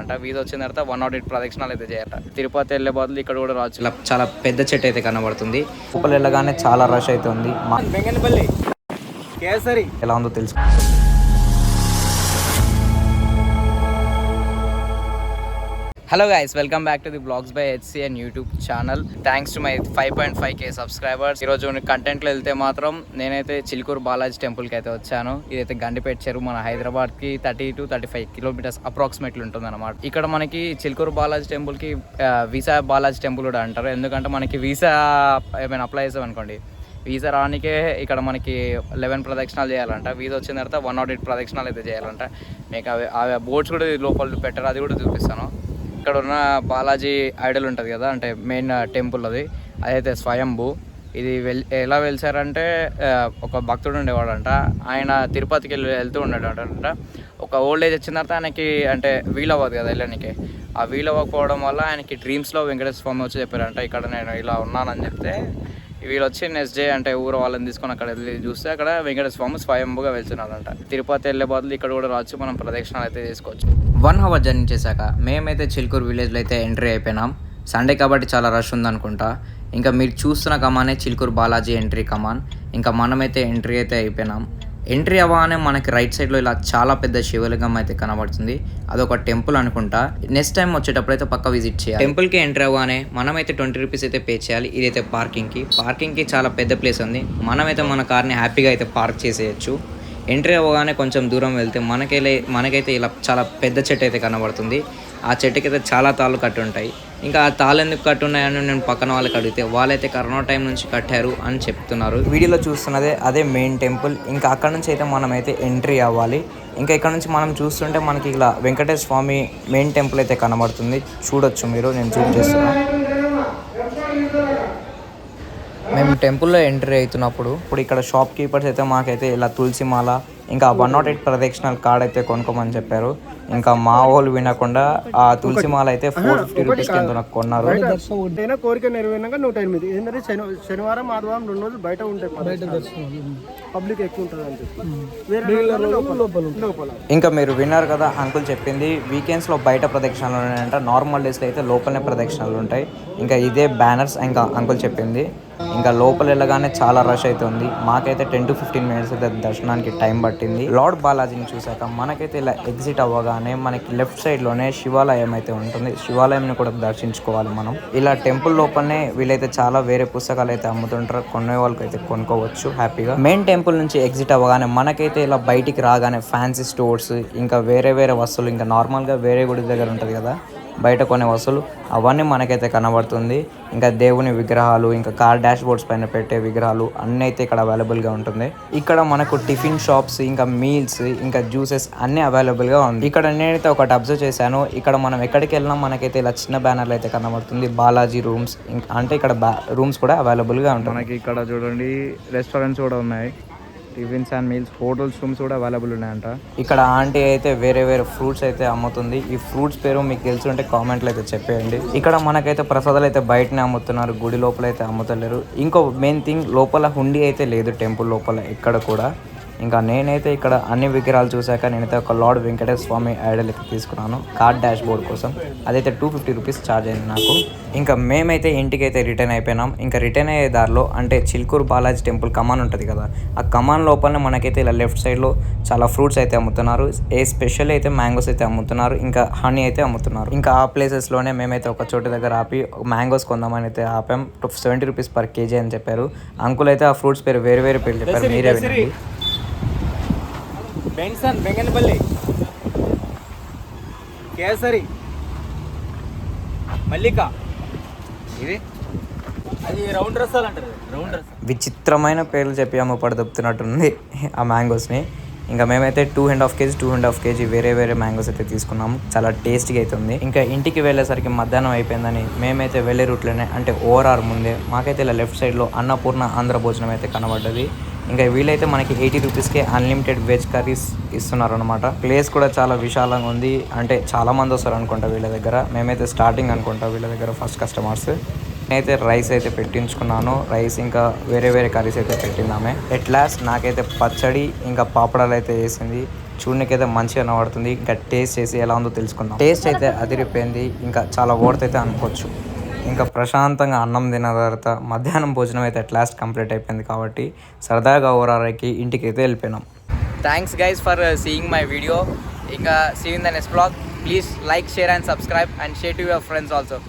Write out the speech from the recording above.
అంట వీధి వచ్చిన తర్వాత 108 ప్రదక్షిణాలు అయితే చేయాలి. తిరుపతి వెళ్ళే బదులు ఇక్కడ కూడా రావచ్చు. ఇలా చాలా పెద్ద చెట్టు అయితే కనబడుతుంది. లోపల వెళ్ళగానే చాలా రష్ అయితే ఉంది. ఎలా ఉందో తెలుసు. Hello guys, welcome back to the blogs by HCN YouTube channel. Thanks to my 5.5K subscribers. ఈరోజు కంటెంట్లో వెళ్తే మాత్రం నేనైతే చిలుకూరు బాలాజీ టెంపుల్కి అయితే వచ్చాను. ఇదైతే గండిపేట చెరువు, మన హైదరాబాద్కి 30 to 35 కిలోమీటర్స్ అప్రాక్సిమేట్లీ ఉంటుంది అనమాట. ఇక్కడ మనకి చిలుకూరు బాలాజీ టెంపుల్కి వీసా బాలాజీ టెంపుల్ కూడా అంటారు. ఎందుకంటే మనకి వీసా ఏమైనా అప్లై చేసాం అనుకోండి, వీసా రానికే ఇక్కడ మనకి 11 ప్రదక్షిణాలు చేయాలంట. వీసా వచ్చిన తర్వాత 108 ప్రదక్షిణాలు అయితే చేయాలంట. మీకు అవి బోర్డ్స్ కూడా లోపల పెట్టారు, అది కూడా చూపిస్తాను. ఇక్కడ ఉన్న బాలాజీ ఐడల్ ఉంటుంది కదా, అంటే మెయిన్ టెంపుల్ అదైతే స్వయంభూ. ఇది ఎలా వెలిసారంటే ఒక భక్తుడు ఉండేవాడంట. ఆయన తిరుపతికి వెళ్తూ ఉండేటంట. ఒక ఓల్డ్ ఏజ్ వచ్చిన తర్వాత ఆయనకి అంటే వీలు అవ్వదు కదా వెళ్ళడానికి. ఆ వీలు అవ్వకపోవడం వల్ల ఆయనకి డ్రీమ్స్లో వెంకటేశ్వర స్వామి వచ్చి చెప్పారంట, ఇక్కడ నేను ఇలా ఉన్నానని చెప్తే వీళ్ళు వచ్చి నెక్స్ట్ డే అంటే ఊరు వాళ్ళని తీసుకొని అక్కడ వెళ్ళి చూస్తే అక్కడ వెంకటేశ్వర స్వామి స్వయంభూగా వెళ్తున్నారంట. తిరుపతి వెళ్ళే బదులు ఇక్కడ కూడా రావచ్చు, మనం ప్రదక్షిణాలు అయితే చేసుకోవచ్చు. 1 hour జర్నీ చేశాక మేమైతే చిలుకూరు విలేజ్లో అయితే ఎంట్రీ అయిపోయినాం. సండే కాబట్టి చాలా రష్ ఉందనుకుంటా. ఇంకా మీరు చూస్తున్న కమానే చిలుకూరు బాలాజీ ఎంట్రీ కమాన్. ఇంకా మనమైతే ఎంట్రీ అయితే అయిపోయినాం. ఎంట్రీ అవ్వగానే మనకి రైట్ సైడ్లో ఇలా చాలా పెద్ద శివలింగం అయితే కనబడుతుంది. అదొక టెంపుల్ అనుకుంటా. నెక్స్ట్ టైం వచ్చేటప్పుడు అయితే పక్క విజిట్ చేయాలి. టెంపుల్కి ఎంట్రీ అవ్వగానే మనమైతే 20 రూపీస్ అయితే పే చేయాలి. ఇదైతే పార్కింగ్కి చాలా పెద్ద ప్లేస్ ఉంది. మనమైతే మన కార్ని హ్యాపీగా అయితే పార్క్ చేసేయచ్చు. ఎంట్రీ అవ్వగానే కొంచెం దూరం వెళ్తే మనకైతే ఇలా చాలా పెద్ద చెట్టు అయితే కనబడుతుంది. ఆ చెట్టుకి అయితే చాలా తాళ్ళు కట్టి ఉంటాయి. ఇంకా ఆ తాళ్ళు ఎందుకు కట్టున్నాయని నేను పక్కన వాళ్ళకి అడిగితే వాళ్ళైతే కరోనా టైం నుంచి కట్టారు అని చెప్తున్నారు. వీడియోలో చూస్తున్నదే అదే మెయిన్ టెంపుల్. ఇంకా అక్కడ నుంచి అయితే మనమైతే ఎంట్రీ అవ్వాలి. ఇంకా ఇక్కడ నుంచి మనం చూస్తుంటే మనకి ఇలా వెంకటేశ్వర స్వామి మెయిన్ టెంపుల్ అయితే కనబడుతుంది. చూడొచ్చు మీరు, నేను జూమ్ చేస్తున్నాను. మేము టెంపుల్లో ఎంట్రీ అవుతున్నప్పుడు ఇక్కడ షాప్ కీపర్స్ అయితే మాకైతే ఇలా తులసి మాల ఇంకా 108 ప్రదక్షిణాల కార్డ్ అయితే కొనుక్కోమని చెప్పారు. ఇంకా మా వాళ్ళు వినకుండా ఆ తులసి మాల అయితే 450 రూపీస్ కింద నాకు కొన్నారు. కోరిక నెరవేరినాక 108. ఏంటంటే శనివారం ఆదివారం 2 రోజులు బయట ఉంటాయి, బయట పబ్లిక్ ఎక్కువ ఉంటుంది అని చెప్పి. ఇంకా మీరు విన్నారు కదా అంకుల్ చెప్పింది, వీకెండ్స్లో బయట ప్రదక్షిణాలు ఉన్నాయంట, నార్మల్ డేస్లో అయితే లోపలనే ప్రదక్షిణాలు ఉంటాయి. ఇంకా ఇదే బ్యానర్స్ ఇంకా అంకుల్ చెప్పింది. ఇంకా లోపల వెళ్ళగానే చాలా రష్ అవుతుంది. మాకైతే 10 to 15 మినిట్స్ అయితే దర్శనానికి టైం పట్టింది. లార్డ్ బాలాజీని చూసాక మనకైతే ఇలా ఎగ్జిట్ అవ్వగానే మనకి లెఫ్ట్ సైడ్లోనే శివాలయం అయితే ఉంటుంది. శివాలయంని కూడా దర్శించుకోవాలి మనం. ఇలా టెంపుల్ లోపలనే వీళ్ళైతే చాలా వేరే పుస్తకాలు అయితే అమ్ముతుంటారు. కొనే వాళ్ళకి అయితే కొనుక్కోవచ్చు హ్యాపీగా. మెయిన్ టెంపుల్ నుంచి ఎగ్జిట్ అవ్వగానే మనకైతే ఇలా బయటికి రాగానే ఫ్యాన్సీ స్టోర్స్ ఇంకా వేరే వస్తువులు, ఇంకా నార్మల్గా వేరే గుడి దగ్గర ఉంటుంది కదా బయట కొనే వస్తువులు, అవన్నీ మనకైతే కనబడుతుంది. ఇంకా దేవుని విగ్రహాలు, ఇంకా కార్ డాష్ బోర్డ్స్ పైన పెట్టే విగ్రహాలు అన్నీ అయితే ఇక్కడ అవైలబుల్గా ఉంటుంది. ఇక్కడ మనకు టిఫిన్ షాప్స్, ఇంకా మీల్స్, ఇంకా జ్యూసెస్ అన్నీ అవైలబుల్గా ఉంది. ఇక్కడ నేనైతే ఒకటి అబ్జర్వ్ చేశాను. ఇక్కడ మనం ఎక్కడికి వెళ్ళినా మనకైతే ఇలా చిన్న బ్యానర్లు అయితే కనబడుతుంది. బాలాజీ రూమ్స్ అంటే ఇక్కడ రూమ్స్ కూడా అవైలబుల్గా ఉంటాయి. మనకి ఇక్కడ చూడండి రెస్టారెంట్స్ కూడా ఉన్నాయి, tiffins and meals, hotels rooms కూడా అవైలబుల్ ఉన్నాయంట. ఇక్కడ ఆంటీ అయితే వేరే ఫ్రూట్స్ అయితే అమ్ముతుంది. ఈ ఫ్రూట్స్ పేరు మీకు తెలుసుంటే కామెంట్లో అయితే చెప్పేయండి. ఇక్కడ మనకైతే ప్రసాదాలు అయితే బయటనే అమ్ముతున్నారు, గుడి లోపల అయితే అమ్ముతలేరు. ఇంకో మెయిన్ థింగ్, లోపల హుండీ అయితే లేదు టెంపుల్ లోపల ఎక్కడ కూడా. ఇంకా నేనైతే ఇక్కడ అన్ని విగ్రహాలు చూశాక నేనైతే ఒక లార్డ్ వెంకటేశ్వర స్వామి ఐడల్ అయితే తీసుకున్నాను కార్డ్ డాష్ బోర్డ్ కోసం. అదైతే 250 రూపీస్ ఛార్జ్ అయింది నాకు. ఇంకా మేమైతే ఇంటికి అయితే రిటర్న్ అయిపోయినాం. ఇంకా రిటర్న్ అయ్యే దారిలో అంటే చిలుకూరు బాలాజీ టెంపుల్ కమాన్ ఉంటుంది కదా, ఆ కమాన్ లోపలనే మనకైతే ఇలా లెఫ్ట్ సైడ్లో చాలా ఫ్రూట్స్ అయితే అమ్ముతున్నారు. స్పెషల్ అయితే మ్యాంగోస్ అయితే అమ్ముతున్నారు, ఇంకా హనీ అయితే అమ్ముతున్నారు. ఇంకా ఆ ప్లేసెస్లోనే మేమైతే ఒక చోటు దగ్గర ఆపి మ్యాంగోస్ కొందామని అయితే ఆపాం. 70 రూపీస్ పర్ కేజీ అని చెప్పారు. అంకుల్ అయితే ఆ ఫ్రూట్స్ పేరు వేరే పేర్లు చెప్పారు, మీరే వినండి. బెన్సన్, బెంగనపల్లి, కేసరి, మల్లిక, ఇది అది రౌండ్ రసాలు అంటారు. విచిత్రమైన పేర్లు చెప్పి అమ్ముపడుతున్నట్టుంది ఆ మ్యాంగోస్ని. ఇంకా మేమైతే 2.5 kg వేరే మ్యాంగోస్ అయితే తీసుకున్నాము. చాలా టేస్టీగా అయితే ఉంది. ఇంకా ఇంటికి వెళ్ళేసరికి మధ్యాహ్నం అయిపోయిందని మేమైతే వెళ్ళే రూట్లోనే అంటే ORR ముందే మాకైతే ఇలా లెఫ్ట్ సైడ్లో అన్నపూర్ణ ఆంధ్ర భోజనం అయితే కనబడ్డది. ఇంకా వీళ్ళైతే మనకి 80 రూపీస్కే అన్లిమిటెడ్ వెజ్ కర్రీస్ ఇస్తున్నారు అనమాట. ప్లేస్ కూడా చాలా విశాలంగా ఉంది. అంటే చాలా మంది వస్తారు అనుకుంటా వీళ్ళ దగ్గర. మేమైతే స్టార్టింగ్ అనుకుంటా వీళ్ళ దగ్గర ఫస్ట్ కస్టమర్స్. నేనైతే రైస్ అయితే పెట్టించుకున్నాను. రైస్ ఇంకా వేరే కర్రీస్ అయితే పెట్టిందామే. ఎట్ లాస్ట్ నాకైతే పచ్చడి ఇంకా పాపడాలు అయితే వేసింది. చూడనికైతే మంచిగా కనబడుతుంది. ఇంకా టేస్ట్ చేసి ఎలా ఉందో తెలుసుకుందాం. టేస్ట్ అయితే అదిరిపోయింది, ఇంకా చాలా వర్త్ అయితే అనుకోవచ్చు. ఇంకా ప్రశాంతంగా అన్నం తిన్న తర్వాత మధ్యాహ్నం భోజనం అయితే అట్ లాస్ట్ కంప్లీట్ అయిపోయింది కాబట్టి సరదాగా ఓరారకి ఇంటికి అయితే వెళ్ళిపోయినాం. Thanks guys for seeing my video. ఇంకా see in the next blog. Please like, share and subscribe and share to your friends also.